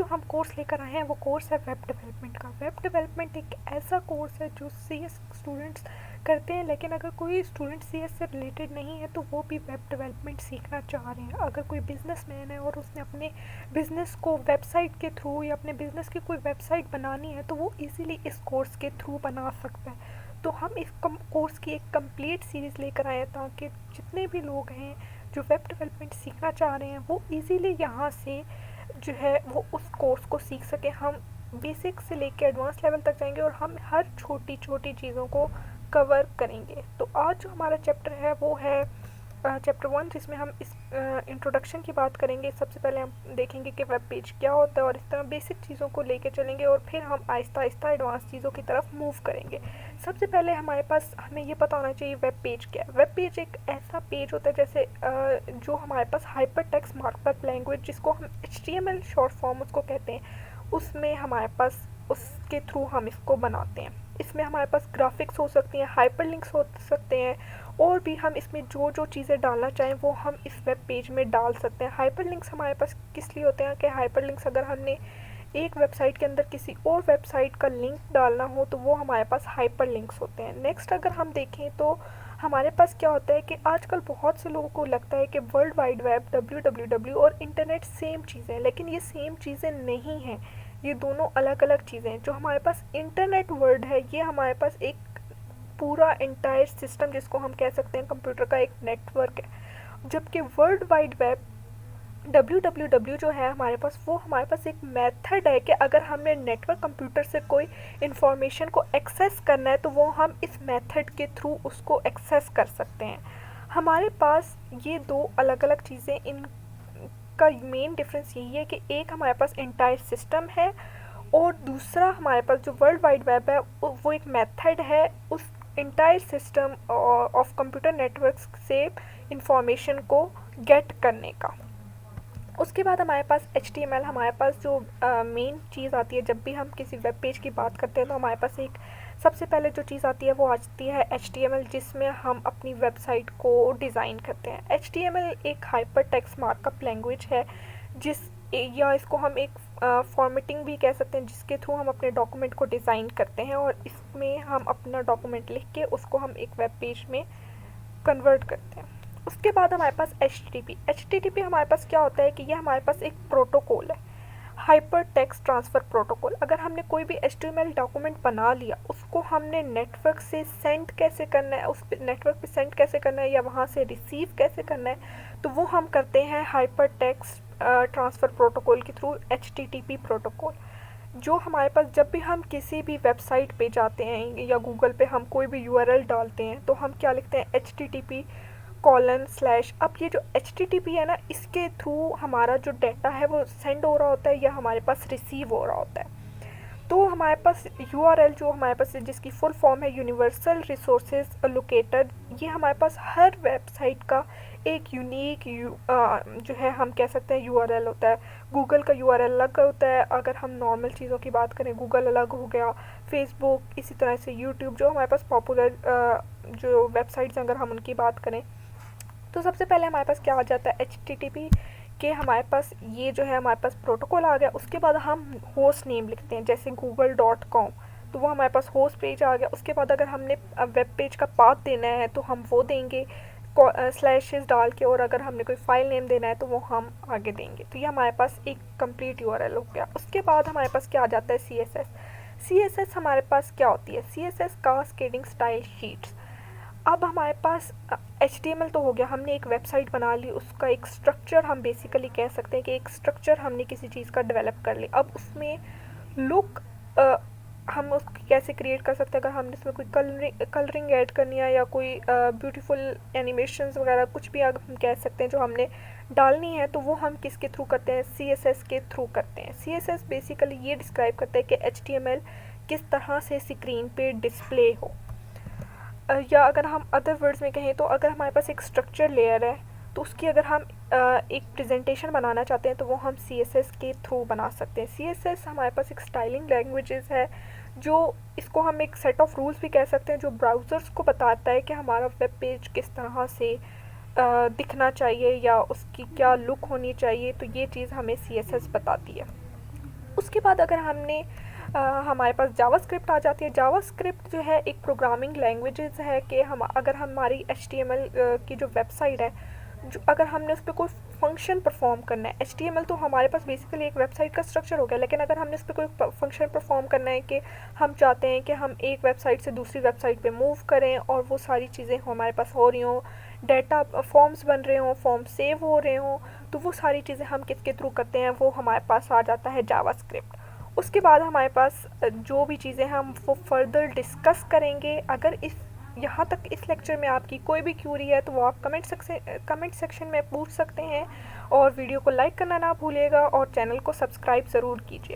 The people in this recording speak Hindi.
जो हम कोर्स लेकर आए हैं वो कोर्स है वेब डेवलपमेंट का। वेब डेवलपमेंट एक ऐसा कोर्स है जो सीएस स्टूडेंट्स करते हैं, लेकिन अगर कोई स्टूडेंट सीएस से रिलेटेड नहीं है तो वो भी वेब डेवलपमेंट सीखना चाह रहे हैं। अगर कोई बिजनेसमैन है और उसने अपने बिजनेस को वेबसाइट के थ्रू या अपने बिजनेस की कोई वेबसाइट बनानी है तो वो इजीली इस कोर्स के थ्रू बना सकता है। तो हम इस कोर्स की एक कंप्लीट सीरीज़ लेकर आए हैं ताकि जितने भी लोग हैं जो वेब डेवलपमेंट सीखना चाह रहे हैं वो इजीली यहाँ से जो है वो उस कोर्स को सीख सके। हम बेसिक से लेकर एडवांस लेवल तक जाएंगे और हम हर छोटी छोटी चीज़ों को कवर करेंगे। तो आज जो हमारा चैप्टर है वो है चैप्टर 1, जिसमें हम इस इंट्रोडक्शन की बात करेंगे। सबसे पहले हम देखेंगे कि वेब पेज क्या होता है और इस तरह बेसिक चीज़ों को लेके चलेंगे और फिर हम आहिस्ता आहिस्ता एडवांस चीज़ों की तरफ मूव करेंगे। सबसे पहले हमें ये पता होना चाहिए वेब पेज क्या है। वेब पेज एक ऐसा पेज होता है जैसे जो हमारे पास हाइपर टेक्स्ट मार्कअप लैंग्वेज, जिसको हम HTML शॉर्ट फॉर्म उसको कहते हैं, उसमें हमारे पास उसके थ्रू हम इसको बनाते हैं। इसमें हमारे पास ग्राफिक्स हो सकती हैं, हाइपरलिंक्स हो सकते हैं, और भी हम इसमें जो जो चीज़ें डालना चाहें वो हम इस वेब पेज में डाल सकते हैं। हाइपरलिंक्स हमारे पास किस लिए होते हैं कि हाइपरलिंक्स अगर हमने एक वेबसाइट के अंदर किसी और वेबसाइट का लिंक डालना हो तो वो हमारे पास हाइपरलिंक्स होते हैं। नेक्स्ट अगर हम देखें तो हमारे पास क्या होता है कि आजकल बहुत से लोगों को लगता है कि वर्ल्ड वाइड वेब www और इंटरनेट सेम चीज़ें हैं, लेकिन ये सेम चीज़ें नहीं हैं। ये दोनों अलग अलग चीज़ें हैं। जो हमारे पास इंटरनेट वर्ल्ड है ये हमारे पास एक पूरा एंटायर सिस्टम, जिसको हम कह सकते हैं कंप्यूटर का एक नेटवर्क है, जबकि वर्ल्ड वाइड वेब www जो है हमारे पास, वो हमारे पास एक मेथड है कि अगर हमें नेटवर्क कंप्यूटर से कोई इंफॉर्मेशन को एक्सेस करना है तो वो हम इस मेथड के थ्रू उसको एक्सेस कर सकते हैं। हमारे पास ये दो अलग अलग चीज़ें, इनका मेन डिफरेंस यही है कि एक हमारे पास एंटायर सिस्टम है और दूसरा हमारे पास जो वर्ल्ड वाइड वेब है वो एक मेथड है उस entire system of computer networks से इंफॉर्मेशन को गेट करने का। उसके बाद हमारे पास HTML, हमारे पास जो मेन चीज़ आती है जब भी हम किसी वेब पेज की बात करते हैं तो हमारे पास एक सबसे पहले जो चीज़ आती है वो आती है HTML, जिसमें हम अपनी वेबसाइट को डिज़ाइन करते हैं। HTML एक हाइपर टेक्स्ट मार्कअप लैंग्वेज है या इसको हम एक फॉर्मेटिंग भी कह सकते हैं, जिसके थ्रू हम अपने डॉक्यूमेंट को डिज़ाइन करते हैं और इसमें हम अपना डॉक्यूमेंट लिख के उसको हम एक वेब पेज में कन्वर्ट करते हैं। उसके बाद हमारे पास HTTP हमारे पास क्या होता है कि ये हमारे पास एक प्रोटोकॉल है, हाइपर टेक्स्ट ट्रांसफ़र प्रोटोकॉल। अगर हमने कोई भी HTML डॉक्यूमेंट बना लिया, उसको हमने नेटवर्क से सेंड कैसे करना है, उस नेटवर्क पे सेंड कैसे करना है या वहाँ से रिसीव कैसे करना है, तो वो हम करते हैं हाइपर टेक्स्ट ट्रांसफ़र प्रोटोकॉल के थ्रू, HTTP प्रोटोकॉल। जो हमारे पास जब भी हम किसी भी वेबसाइट पे जाते हैं या गूगल पे हम कोई भी URL डालते हैं तो हम क्या लिखते हैं, HTTP:/। अब ये जो HTTP है ना, इसके थ्रू हमारा जो डाटा है वो सेंड हो रहा होता है या हमारे पास रिसीव हो रहा होता है। तो हमारे पास URL जो हमारे पास जिसकी फुल फॉर्म है यूनिवर्सल रिसोर्सेज लोकेटर, ये हमारे पास हर वेबसाइट का एक यूनिक जो है हम कह सकते हैं URL होता है। गूगल का URL अलग होता है। अगर हम नॉर्मल चीज़ों की बात करें, गूगल अलग हो गया, फेसबुक, इसी तरह से यूट्यूब, जो हमारे पास पॉपुलर जो वेबसाइट्स अगर हम उनकी बात करें तो सबसे पहले हमारे पास क्या आ जाता है, HTTP के हमारे पास ये जो है हमारे पास प्रोटोकॉल आ गया। उसके बाद हम होस्ट नेम लिखते हैं, जैसे google.com, तो वो हमारे पास होस्ट पेज आ गया। उसके बाद अगर हमने वेब पेज का पाथ देना है तो हम वो देंगे स्लैशेस डाल के, और अगर हमने कोई फाइल नेम देना है तो वो हम आगे देंगे। तो ये हमारे पास एक कंप्लीट URL हो गया। उसके बाद हमारे पास क्या आ जाता है, CSS हमारे पास क्या होती है, CSS कास्केडिंग स्टाइल शीट्स। अब हमारे पास HTML तो हो गया, हमने एक वेबसाइट बना ली, उसका एक स्ट्रक्चर हम बेसिकली कह सकते हैं कि एक स्ट्रक्चर हमने किसी चीज़ का डेवलप कर लिया। अब उसमें लुक हम उसको कैसे क्रिएट कर सकते हैं, अगर हमने इसमें कोई कलरिंग ऐड करनी है या कोई ब्यूटीफुल एनिमेशंस वगैरह कुछ भी अगर हम कह सकते हैं जो हमने डालनी है, तो वो हम किसके थ्रू करते हैं, CSS के थ्रू करते हैं। CSS बेसिकली ये डिस्क्राइब करता है कि HTML किस तरह से स्क्रीन पे डिस्प्ले हो। या अगर हम अदर वर्ड्स में कहें तो अगर हमारे पास एक स्ट्रक्चर लेयर है तो उसकी अगर हम एक प्रेजेंटेशन बनाना चाहते हैं तो वो हम CSS के थ्रू बना सकते हैं। CSS हमारे पास एक स्टाइलिंग लैंग्वेजेस है, जो इसको हम एक सेट ऑफ रूल्स भी कह सकते हैं, जो ब्राउज़र्स को बताता है कि हमारा वेब पेज किस तरह से दिखना चाहिए या उसकी क्या लुक होनी चाहिए। तो ये चीज़ हमें CSS बताती है। उसके बाद अगर हमने हमारे पास जावास्क्रिप्ट आ जाती है। जावास्क्रिप्ट जो है एक प्रोग्रामिंग लैंग्वेजेस है कि हम अगर हमारी HTML की जो वेबसाइट है, जो अगर हमने उस पर कोई फंक्शन परफॉर्म करना है, HTML तो हमारे पास बेसिकली एक वेबसाइट का स्ट्रक्चर हो गया, लेकिन अगर हमने उस पर कोई फंक्शन परफॉर्म करना है कि हम चाहते हैं कि हम एक वेबसाइट से दूसरी वेबसाइट पे मूव करें और वो सारी चीज़ें हमारे पास हो रही हों, डाटा फॉर्म्स बन रहे हों, फॉर्म सेव हो रहे हों, तो वो सारी चीज़ें हम किसके थ्रू करते हैं, वो हमारे पास आ जाता है जावास्क्रिप्ट। उसके बाद हमारे पास जो भी चीज़ें हम वो फर्दर डिस्कस करेंगे। अगर इस यहाँ तक इस लेक्चर में आपकी कोई भी क्यूरी है तो वो आप कमेंट सेक्शन में पूछ सकते हैं, और वीडियो को लाइक करना ना भूलिएगा और चैनल को सब्सक्राइब ज़रूर कीजिए।